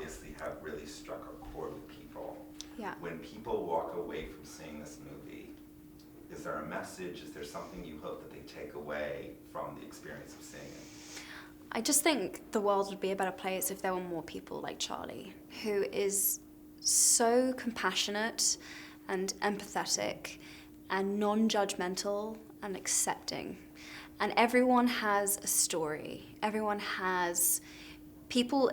obviously have really struck a chord with people. Yeah. When people walk away from seeing this movie, is there a message? Is there something you hope that they take away from the experience of seeing it? I just think the world would be a better place if there were more people like Charlie, who is so compassionate and empathetic and non-judgmental and accepting. And everyone has a story. People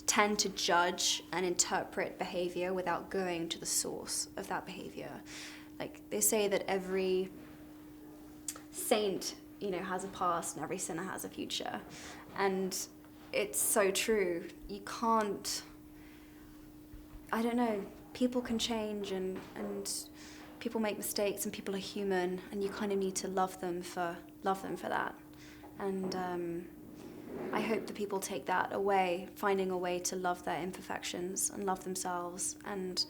tend to judge and interpret behavior without going to the source of that behavior. Like, they say that every saint, has a past and every sinner has a future. And it's so true. You can't, I don't know, people can change and people make mistakes and people are human, and you kind of need to love them for that. And I hope that people take that away, finding a way to love their imperfections and love themselves. And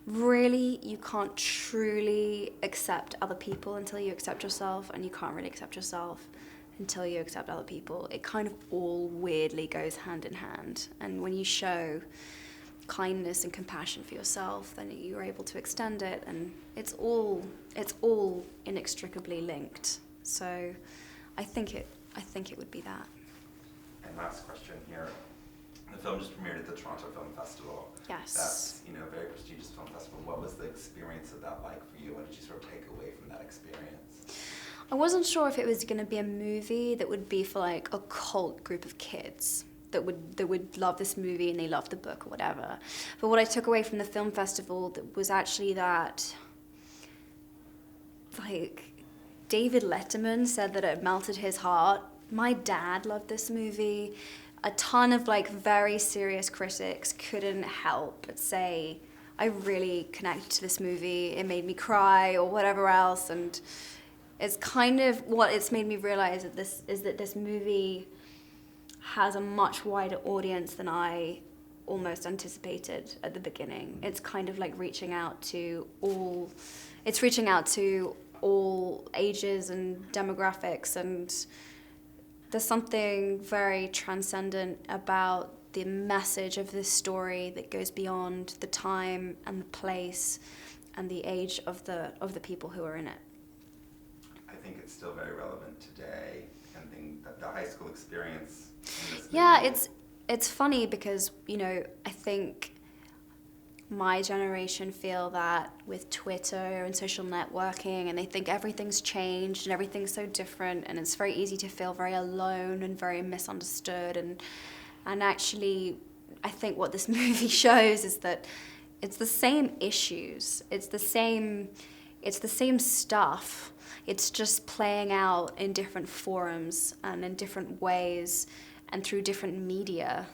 really, you can't truly accept other people until you accept yourself, and you can't really accept yourself until you accept other people. It kind of all weirdly goes hand in hand. And when you show kindness and compassion for yourself, then you're able to extend it, and it's all inextricably linked. So I think it would be that. And last question here. The film just premiered at the Toronto Film Festival. Yes. That's, a very prestigious film festival. What was the experience of that like for you? What did you sort of take away from that experience? I wasn't sure if it was going to be a movie that would be for like a cult group of kids that would love this movie and they love the book or whatever. But what I took away from the film festival was actually that, like, David Letterman said that it melted his heart. My dad loved this movie. A ton of very serious critics couldn't help but say, I really connected to this movie, it made me cry or whatever else. And it's kind of what it's made me realize that this movie has a much wider audience than I almost anticipated at the beginning. It's kind of like reaching out to all ages and demographics, and there's something very transcendent about the message of this story that goes beyond the time and the place and the age of the people who are in it. I think it's still very relevant today, and the high school experience in this Yeah, movie. it's funny because, I think my generation feel that with Twitter and social networking, and they think everything's changed and everything's so different, and it's very easy to feel very alone and very misunderstood. And actually, I think what this movie shows is that it's the same issues, it's the same stuff. It's just playing out in different forums and in different ways and through different media,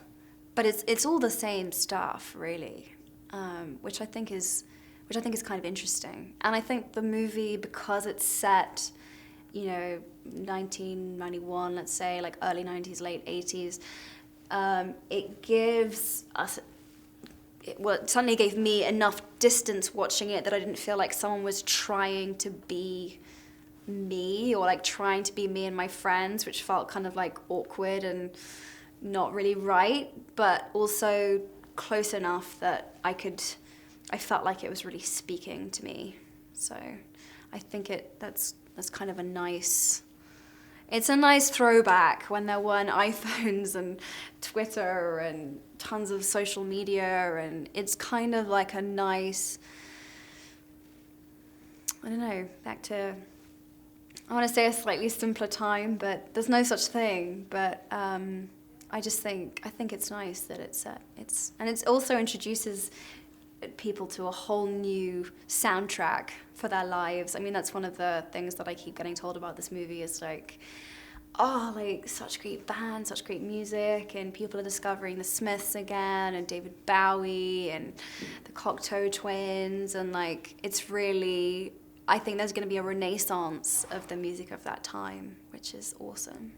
but it's all the same stuff, really. Which I think is kind of interesting. And I think the movie, because it's set, 1991, let's say, like early 90s, late 80s, it gives us, it suddenly gave me enough distance watching it that I didn't feel like someone was trying to be me, or like trying to be me and my friends, which felt kind of like awkward and not really right, but also close enough that I felt like it was really speaking to me. So I think that's kind of it's a nice throwback when there weren't iPhones and Twitter and tons of social media, and it's kind of like a nice, I don't know, back to, I want to say a slightly simpler time, but there's no such thing. But I think it's nice that it's set. And it also introduces people to a whole new soundtrack for their lives. I mean, that's one of the things that I keep getting told about this movie is like, such great bands, such great music, and people are discovering the Smiths again, and David Bowie, and the Cocteau Twins, and it's really, I think there's going to be a renaissance of the music of that time, which is awesome.